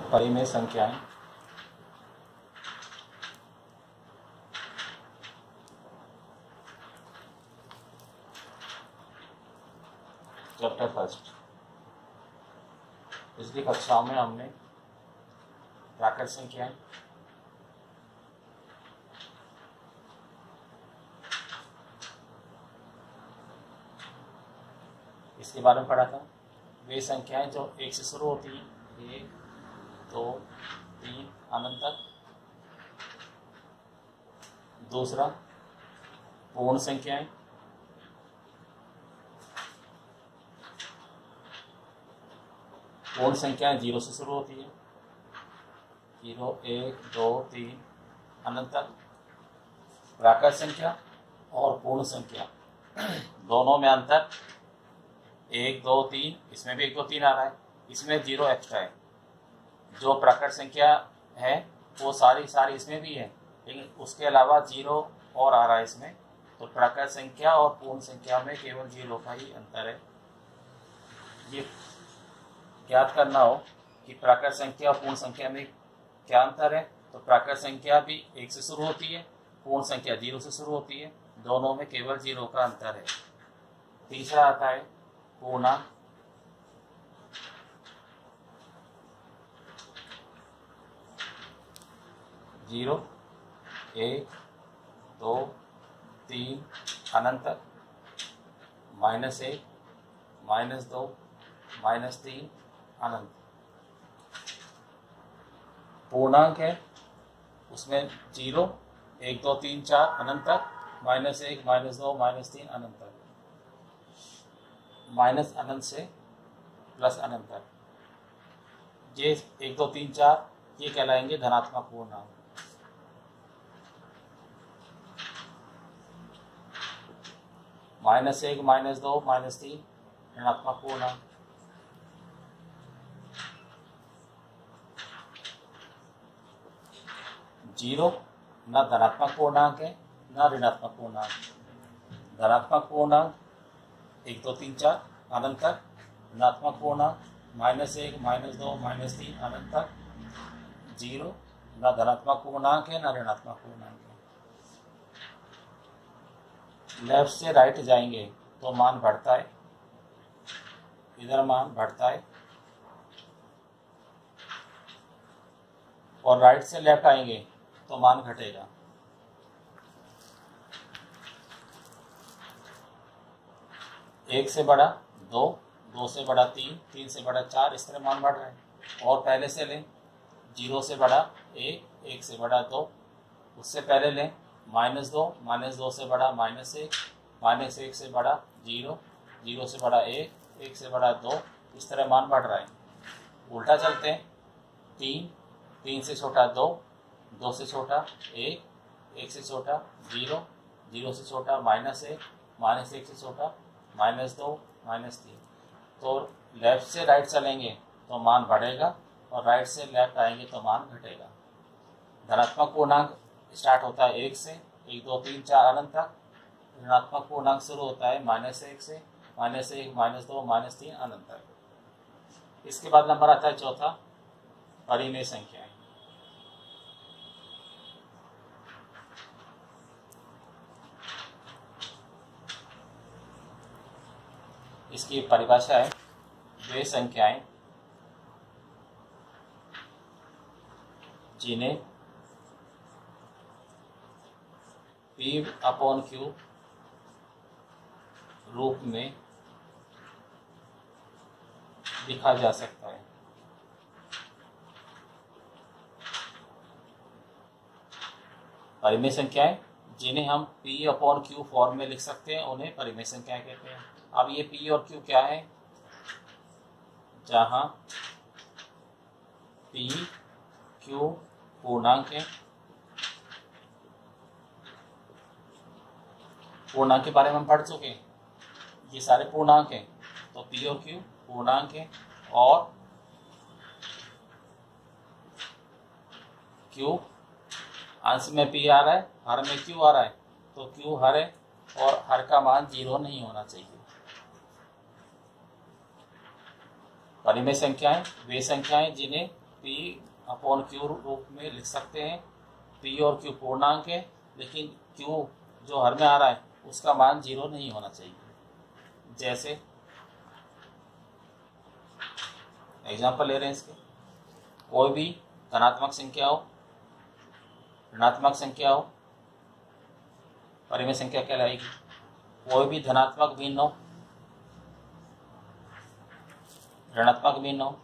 परिमेय संख्याएं chapter first. पिछली कक्षाओं में हमने प्राकृत संख्याएं, इसके बारे में पढ़ा था। वे संख्याएं जो एक से शुरू होती हैं, 1 2 3 अनंत तक। दूसरा पूर्ण संख्याएं, पूर्ण संख्याएं 0 से शुरू होती है, 0 1 2 3 अनंत तक। प्राकृत संख्या और पूर्ण संख्या दोनों में अंतर 1 2 3, इसमें भी 1 2 3 आ रहा है, इसमें 0 एक्स्ट्रा है। जो प्राकृत संख्या है वो सारी इसमें भी है, लेकिन उसके अलावा 0 और आ रहा है इसमें। तो प्राकृत संख्या और पूर्ण संख्या में केवल 0 का ही अंतर है। ये याद करना हो कि प्राकृत संख्या और पूर्ण संख्या में क्या अंतर है। तो प्राकृत संख्या भी 1 से शुरू होती है, पूर्ण संख्या 0 से शुरू होती है, दोनों में केवल 0 का अंतर है। तीसरा आता है पूर्णांक। जीरो 1 2 3 अनंत तक, -1 -2 -3 अनंत। पूर्णांक है उसमें 0 1 2 3 4 अनंत तक, -1 -2 -3 अनंत तक, माइनस अनंत से प्लस अनंत तक। ये 1 2 3 4 ये कहलाएंगे धनात्मक पूर्णांक। -1 -2 -3 ऋणात्मक पूर्णांक। जीरो न धनात्मक पूर्णांक है न ऋणात्मक पूर्णांक। धनात्मक पूर्णांक 1 2 3 4 अनंत तक, ऋणात्मक पूर्णांक -1 -2 -3 अनंत तक। जीरो न धनात्मक पूर्णांक है न ऋणात्मक पूर्णांक है। लेफ्ट से राइट जाएंगे तो मान बढ़ता है, इधर मान बढ़ता है, और राइट से लेफ्ट आएंगे तो मान घटेगा। एक से बड़ा 2, 2 से बड़ा 3, 3 से बड़ा 4, इस तरह मान बढ़ रहा है। और पहले से लें 0 से बड़ा 1, 1 से बड़ा 2, उससे पहले लें -2, -2 से बड़ा -1, -1 से बड़ा 0, 0 से बड़ा 1, 1 से बड़ा 2, इस तरह मान बढ़ रहा है। उल्टा चलते हैं, 3, 3 से छोटा 2, 2 से छोटा 1, 1 से छोटा 0, 0 से छोटा -1, -1 से छोटा -2, -3। तो लेफ्ट से राइट चलेंगे तो मान बढ़ेगा, और राइट से लेफ्ट आएंगे तो मान घटेगा। धनात्मक पूर्णांक स्टार्ट होता है 1 से, 1 2 3 4 अनंत तक। ऋणात्मक पूर्णांक शुरू होता है -1 से, -1 -2 -3 अनंत तक। इसके बाद नंबर आता है चौथा, परिमेय संख्याएं। इसकी परिभाषा है वे संख्याएं जिन्हें P/Q रूप में लिखा जा सकता है। परिमेय संख्याएं जिन्हें हम P/Q फॉर्म में लिख सकते हैं उन्हें परिमेय संख्याएं कहते हैं। अब ये P और Q क्या है? जहां P Q पूर्णांक है, पूर्णांक के बारे में हम पढ़ चुके हैं, ये सारे पूर्णांक हैं। तो P और Q पूर्णांक है, और Q अंश में P आ रहा है, हर में Q आ रहा है, तो Q हर है और हर का मान 0 नहीं होना चाहिए। परिमेय संख्याएं वे संख्याएं जिन्हें P अपॉन Q रूप में लिख सकते हैं। P और Q पूर्णांक है, लेकिन Q जो हर में आ रहा है उसका मान 0 नहीं होना चाहिए। जैसे एग्जाम्पल ले रहे हैं इसके, कोई भी धनात्मक संख्या हो, ऋणात्मक संख्या हो, परिमेय संख्या कहलाएगी। कोई भी धनात्मक भिन्न हो, ऋणात्मक भिन्न हो,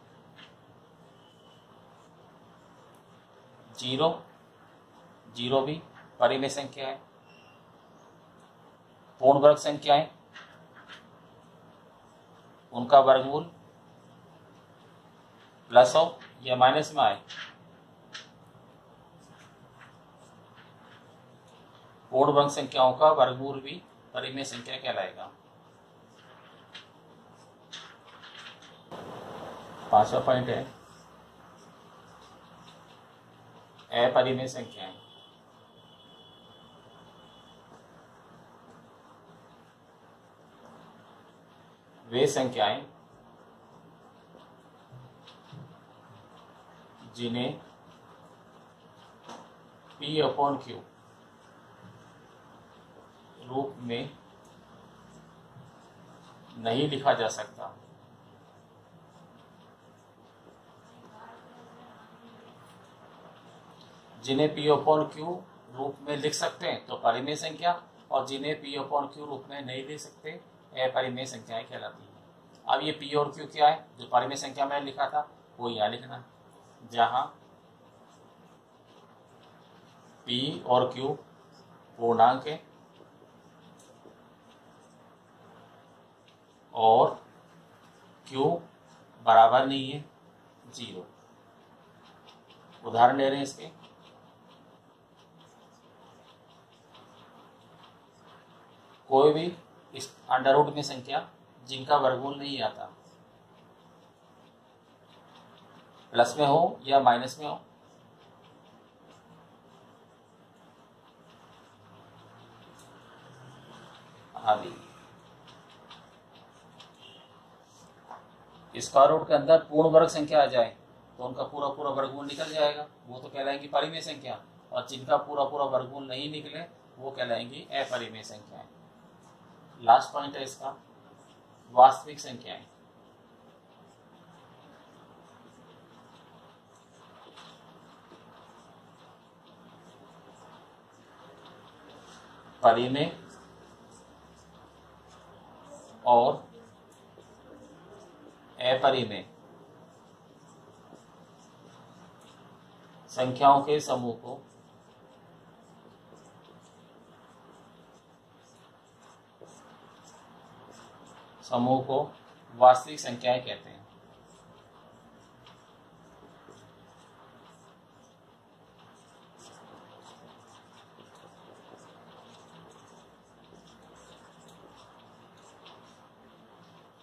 0 भी परिमेय संख्या है। पूर्ण वर्ग संख्याएं, उनका वर्गमूल प्लस हो या माइनस में आए, पूर्ण वर्ग संख्याओं का वर्गमूल भी परिमेय संख्या कहलाएगा। 5वां पॉइंट है अपरिमेय संख्याएं। वे संख्याएं जिन्हें P अपॉन Q रूप में नहीं लिखा जा सकता। जिन्हें P अपॉन Q रूप में लिख सकते हैं तो परिमेय संख्या, और जिन्हें P अपॉन Q रूप में नहीं लिख सकते अपरिमेय संख्याएं कहलाती हैं। अब ये P और Q क्या है, जो परिमेय संख्या मैंने लिखा था वो यहाँ लिखना है, जहाँ P और Q पूर्णांक है और Q बराबर नहीं है 0। उदाहरण ले रहे हैं इसके, कोई भी इस अंडर रूट में संख्या जिनका वर्गमूल नहीं आता, प्लस में हो या माइनस में हो, आदि, स्क्वायर रूट के अंदर पूर्ण वर्ग संख्या आ जाए तो उनका पूरा पूरा वर्गमूल निकल जाएगा, वो तो कहलाएंगी परिमेय संख्या। और जिनका पूरा पूरा वर्गमूल नहीं निकले वो कहलाएंगी अपरिमेय संख्याएं। लास्ट पॉइंट है इसका वास्तविक संख्याएं। परिमेय और अपरिमेय संख्याओं के समूह को वास्तविक संख्याएं कहते हैं।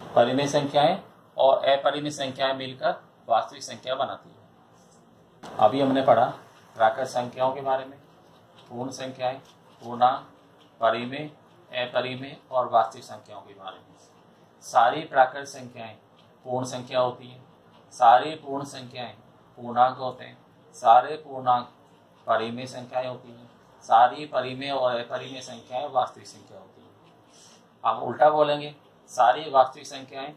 परिमेय संख्याएं और अपरिमेय संख्याएं मिलकर वास्तविक संख्या बनाती है। अभी हमने पढ़ा प्राकृत संख्याओं के बारे में, पूर्ण संख्याएं, पूर्णांक, परिमेय, अपरिमेय और वास्तविक संख्याओं के बारे में। सारी प्राकृत संख्याएं पूर्ण संख्या होती हैं, सारी पूर्ण संख्याएं पूर्णांक होते हैं, सारे पूर्णांक परिमेय संख्याएं होती हैं, सारी परिमेय और अपरिमेय संख्याएं वास्तविक संख्या होती हैं। हम उल्टा बोलेंगे, सारी वास्तविक संख्याएं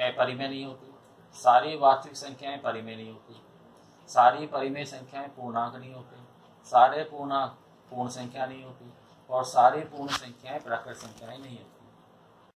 अपरिमेय नहीं होती, सारी वास्तविक संख्याएं परिमेय नहीं होती, सारी परिमेय संख्याएं पूर्णांक नहीं होते, सारे पूर्णांक पूर्ण संख्या नहीं होती और सारी पूर्ण संख्याएं प्राकृत संख्याएं नहीं होती।